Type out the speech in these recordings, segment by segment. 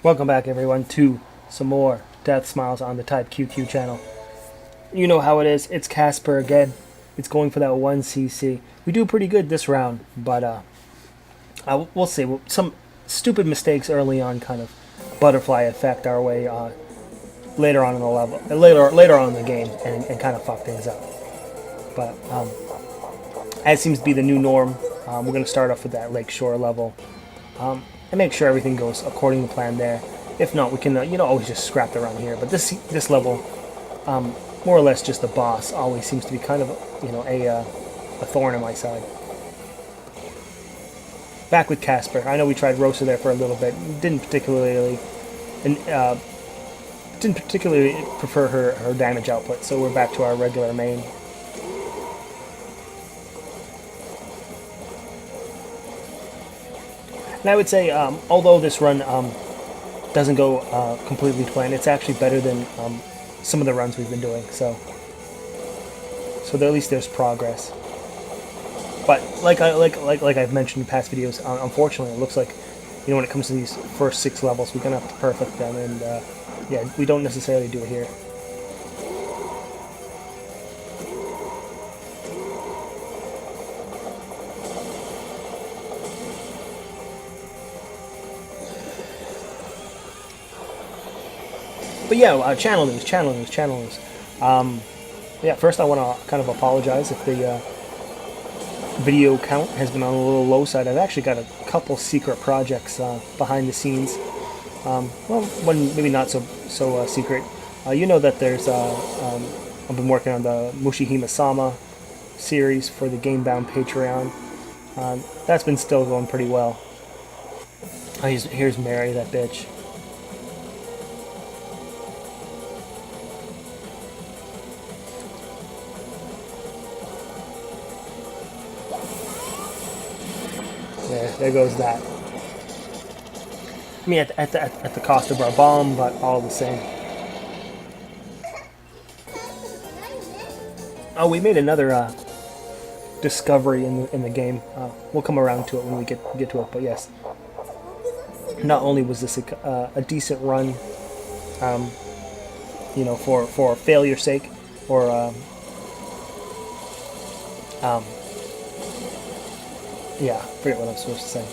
Welcome back everyone to some more Deathsmiles on the Type QQ channel. You know how it is, it's Caspar again. It's going for that 1cc. We do pretty good this round, but we'll see. Some stupid mistakes early on kind of butterfly effect our way later on in the level, later on in the game, and kind of fuck things up. But as seems to be the new norm, we're going to start off with that lakeshore level. And make sure everything goes according to plan there. If not, we can always just scrap around here. But this level, more or less just the boss, always seems to be kind of a thorn in my side. Back with Caspar. I know we tried Rosa there for a little bit. Didn't particularly prefer her damage output. So we're back to our regular main. And I would say, although this run doesn't go completely to plan, it's actually better than some of the runs we've been doing. So at least there's progress. But like I've mentioned in past videos, unfortunately, it looks like when it comes to these first 6 levels, we're gonna have to perfect them, and yeah, we don't necessarily do it here. But yeah, channel news. Yeah, first I want to kind of apologize if the video count has been on a little low side. I've actually got a couple secret projects behind the scenes. Well, one maybe not so secret. You know that there's I've been working on the Mushihime-sama series for the Gamebound Patreon. That's been still going pretty well. Here's Mary, that bitch. There goes that. I mean, at the cost of our bomb, but all the same. Oh, we made another discovery in the game. We'll come around to it when we get to it. But yes, not only was this a decent run, for failure's sake, or yeah, I forget what I'm supposed to say.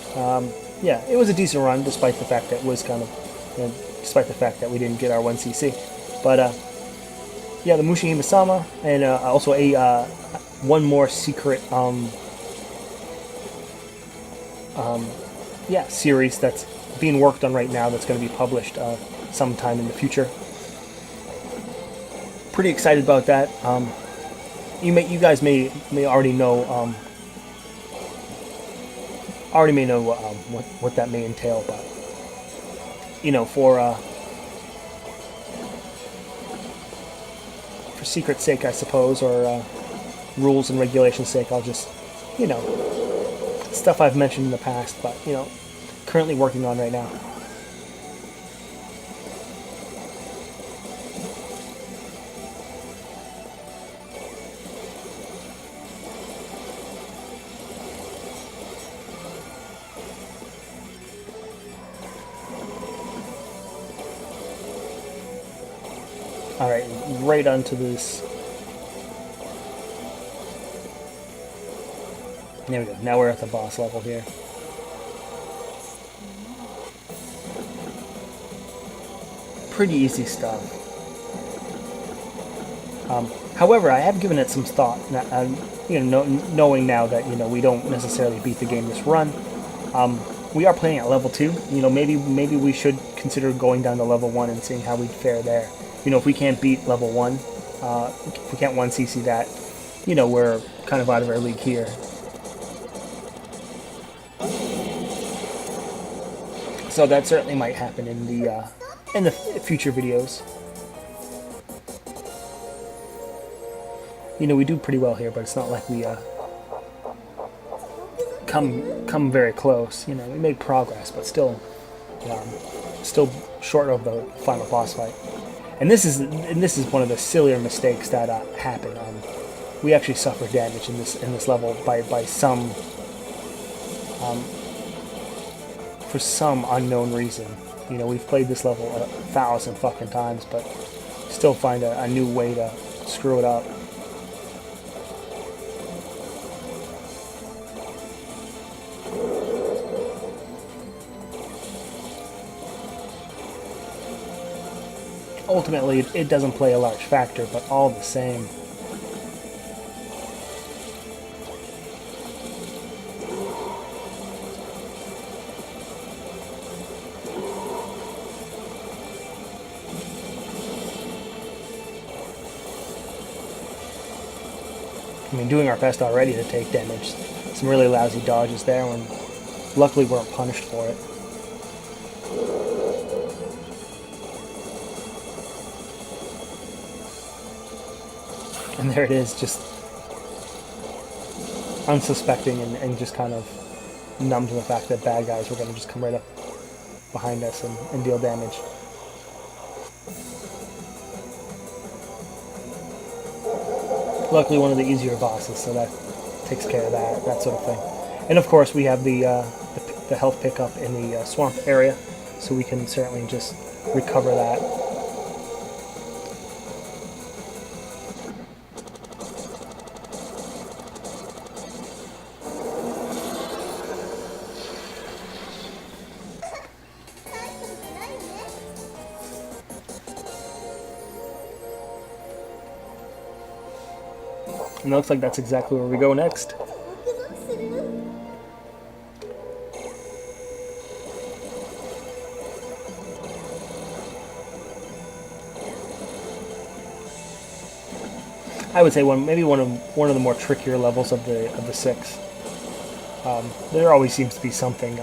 Yeah, it was a decent run, despite the fact that it was kind of, despite the fact that we didn't get our 1cc. But yeah, the Mushihime-sama, and also one more secret, yeah, series that's being worked on right now. That's going to be published sometime in the future. Pretty excited about that. You guys may already know. What that may entail, but for secret's sake, I suppose, or rules and regulations' sake, I'll just stuff I've mentioned in the past, but currently working on right now. Alright, right onto this. There we go. Now we're at the boss level here. Pretty easy stuff. However, I have given it some thought. Knowing now that we don't necessarily beat the game this run. We are playing at level 2. Maybe we should consider going down to level 1 and seeing how we fare there. If we can't beat level 1, if we can't 1cc that, we're kind of out of our league here. So that certainly might happen in the future videos. We do pretty well here, but it's not like we come very close. We made progress, but still short of the final boss fight. And this is one of the sillier mistakes that happen. We actually suffer damage in this level by some for some unknown reason. You know, we've played this level 1,000 fucking times, but still find a new way to screw it up. Ultimately, it doesn't play a large factor, but all the same. I mean, doing our best already to take damage. Some really lousy dodges there, and luckily weren't punished for it. And there it is, just unsuspecting and just kind of numb to the fact that bad guys were going to just come right up behind us and deal damage. Luckily one of the easier bosses, so that takes care of that sort of thing. And of course we have the health pickup in the swamp area, so we can certainly just recover that. And it looks like that's exactly where we go next. I would say maybe one of the more trickier levels of the 6. There always seems to be something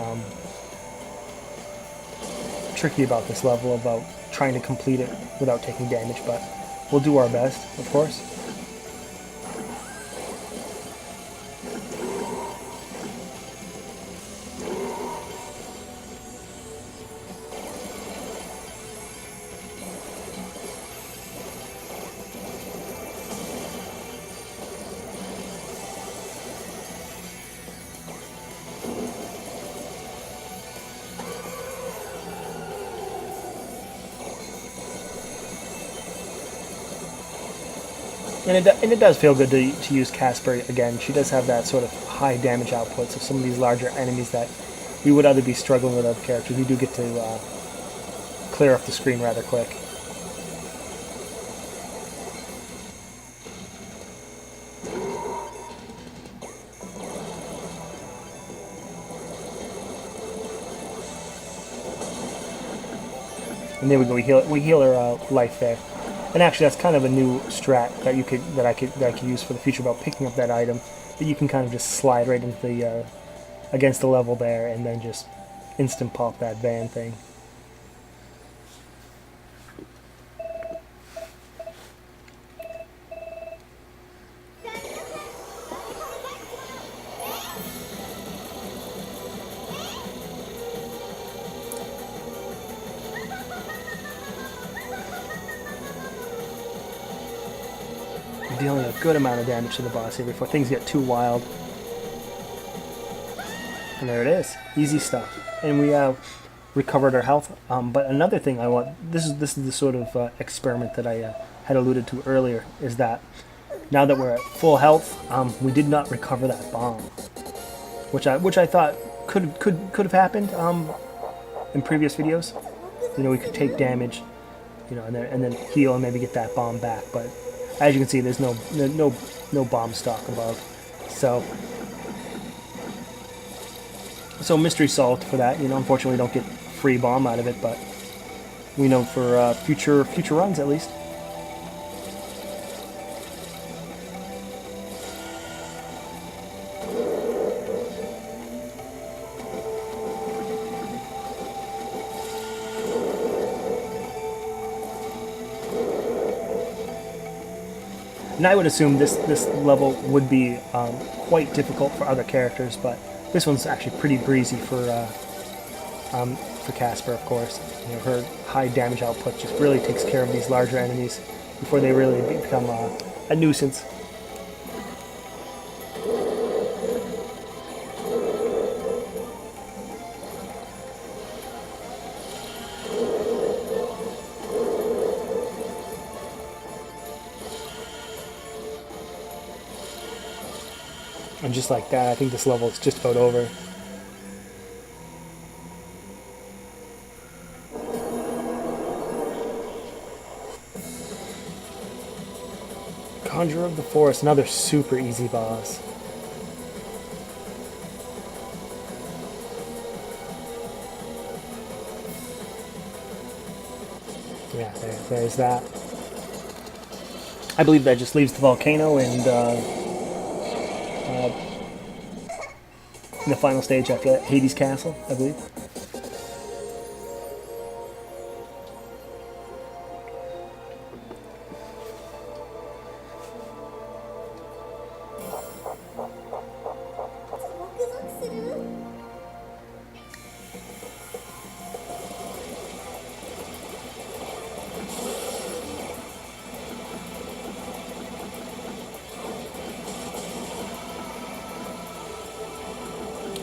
tricky about this level, about trying to complete it without taking damage, but we'll do our best, of course. And it does feel good to use Caspar again. She does have that sort of high damage output, so some of these larger enemies that we would either be struggling with other characters, we do get to clear up the screen rather quick. And there we go. We heal her life there. And actually, that's kind of a new strat that I could use for the future about picking up that item. That you can kind of just slide right into the against the level there, and then just instant pop that van thing. Dealing a good amount of damage to the boss here before things get too wild. And there it is, easy stuff. And we have recovered our health. But another thing I want, this is the sort of experiment that I had alluded to earlier, is that now that we're at full health, we did not recover that bomb, which I thought could have happened in previous videos. You know, we could take damage, you know, and then heal and maybe get that bomb back, but as you can see, there's no bomb stock above, so mystery solved for that. You know, unfortunately, we don't get free bomb out of it, but we know for future runs at least. And I would assume this level would be quite difficult for other characters, but this one's actually pretty breezy for Caspar, of course. You know, her high damage output just really takes care of these larger enemies before they really become a nuisance. And just like that, I think this level is just about over. Conjurer of the Forest, another super easy boss. Yeah, there's that. I believe that just leaves the volcano and in the final stage after that, Hades Castle, I believe.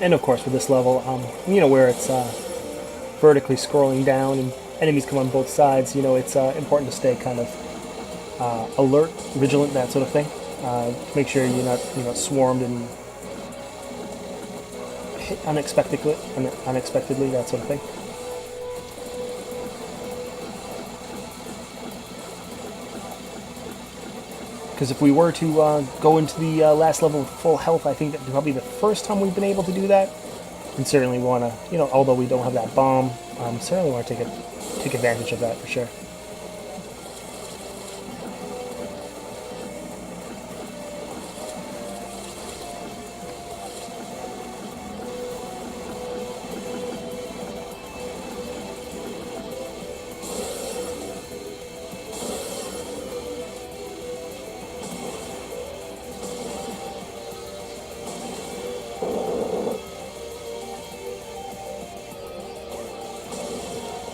And of course, with this level, where it's vertically scrolling down and enemies come on both sides, it's important to stay kind of alert, vigilant, that sort of thing. Make sure you're not, swarmed and hit unexpectedly, that sort of thing. Because if we were to go into the last level with full health, I think that's probably the first time we've been able to do that. And certainly want to, although we don't have that bomb, certainly want to take advantage of that for sure.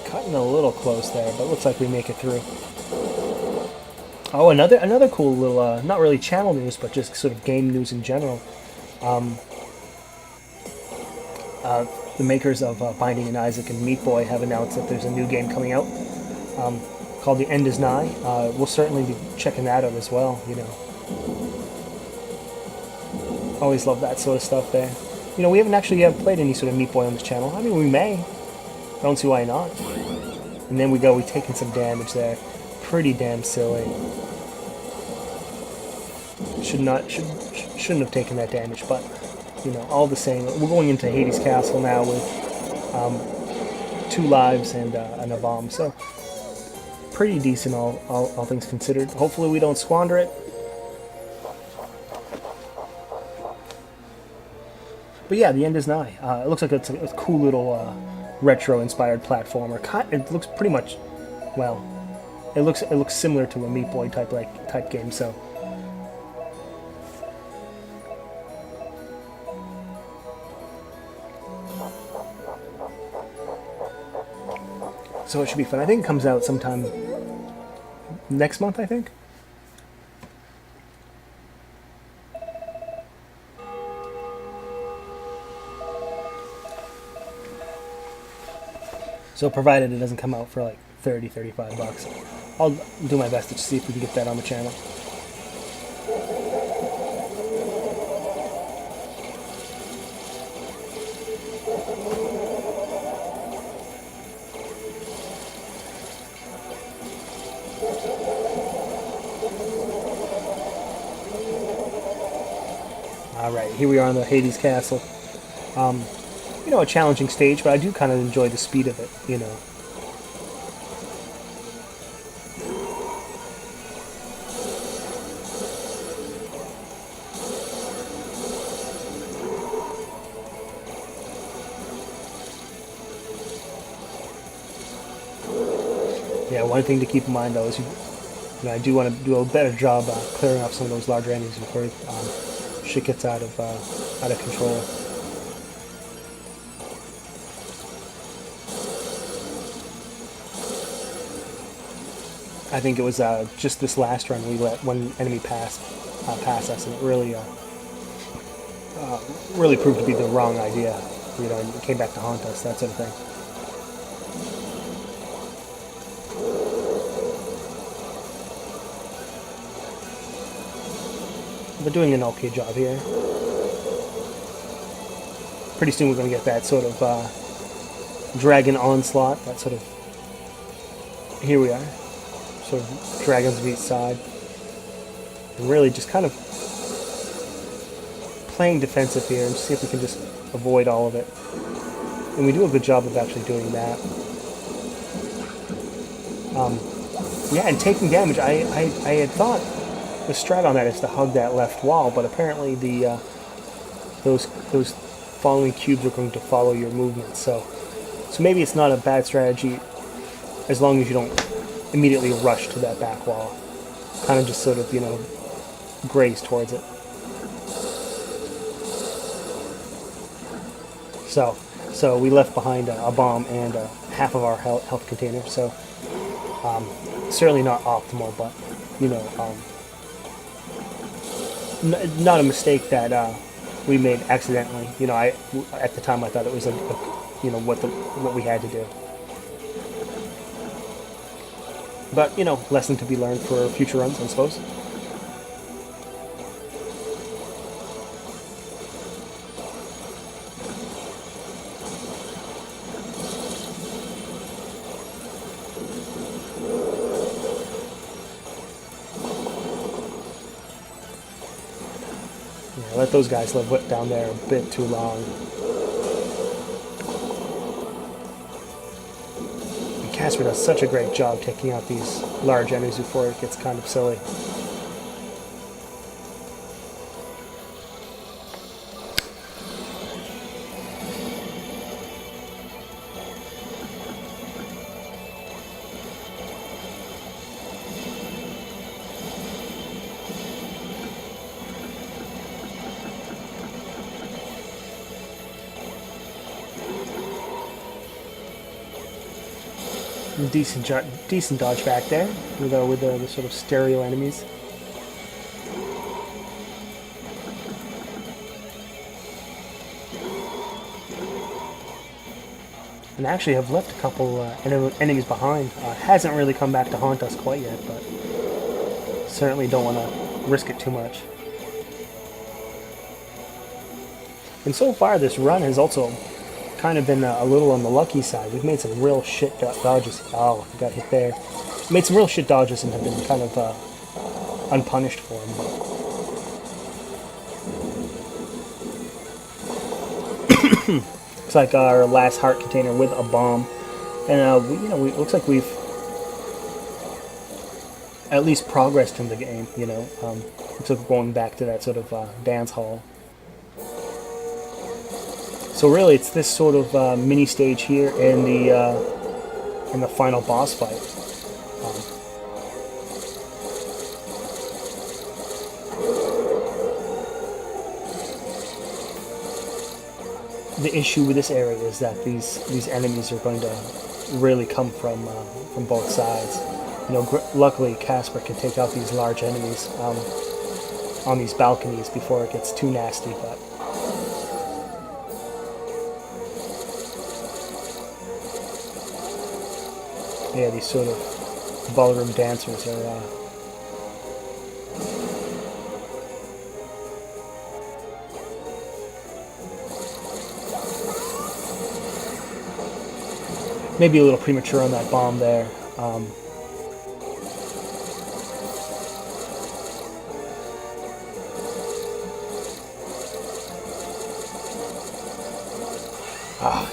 Cutting a little close there, but looks like we make it through. Oh, another cool little, not really channel news, but just sort of game news in general. The makers of Binding and Isaac and Meat Boy have announced that there's a new game coming out called The End Is Nigh. We'll certainly be checking that out as well, Always love that sort of stuff there. We haven't actually yet played any sort of Meat Boy on this channel. I mean, we may. Don't see why not. And then we taking some damage there. Pretty damn silly. Shouldn't have taken that damage, but all the same. We're going into Hades Castle now with 2 lives and a bomb, so pretty decent all things considered. Hopefully we don't squander it. But yeah, The End Is Nigh. It looks like it's a cool little retro-inspired platformer. It looks pretty much, well, it looks similar to a Meat Boy type game. So it should be fun. I think it comes out sometime next month, I think. So provided it doesn't come out for like $30-35, I'll do my best to see if we can get that on the channel. Alright, here we are on the Hades Castle. A challenging stage, but I do kind of enjoy the speed of it, Yeah, one thing to keep in mind though is I do want to do a better job clearing up some of those larger enemies before shit gets out of control. I think it was just this last run we let one enemy pass us, and it really proved to be the wrong idea. And it came back to haunt us, that sort of thing. But doing an okay job here. pretty soon we're going to get that sort of dragon onslaught. That sort of, here we are, sort of dragons of each side. And really just kind of playing defensive here and see if we can just avoid all of it. And we do a good job of actually doing that. Yeah, and taking damage, I had thought the strat on that is to hug that left wall, but apparently the those following cubes are going to follow your movement. So maybe it's not a bad strategy as long as you don't immediately rush to that back wall. Kind of just sort of, you know, graze towards it. So we left behind a bomb and half of our health container. So certainly not optimal, but you know, not a mistake that we made accidentally. You know, at the time I thought it was you know, what we had to do. But you know, lesson to be learned for future runs, I suppose. Yeah, let those guys live down there a bit too long. And Caspar does such a great job taking out these large enemies before it gets kind of silly. Decent dodge back there with the sort of stereo enemies. And actually have left a couple enemies behind. Hasn't really come back to haunt us quite yet, but certainly don't want to risk it too much. And so far this run has also kind of been a little on the lucky side. We've made some real shit dodges. Oh, I got hit there. Made some real shit dodges and have been kind of unpunished for them. Looks like our last heart container with a bomb, and it looks like we've at least progressed in the game. You know, looks like we're going back to that sort of dance hall. So really, it's this sort of mini stage here in the final boss fight. The issue with this area is that these enemies are going to really come from both sides. You know, luckily Caspar can take out these large enemies on these balconies before it gets too nasty, but. Yeah, these sort of ballroom dancers are maybe a little premature on that bomb there.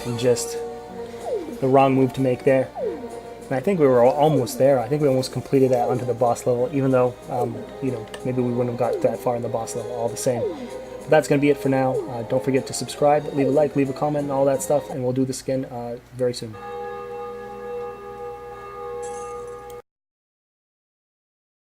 And just the wrong move to make there. And I think we were almost there. I think we almost completed that onto the boss level, even though, you know, maybe we wouldn't have got that far in the boss level all the same. But that's going to be it for now. Don't forget to subscribe, leave a like, leave a comment, and all that stuff, and we'll do this again very soon.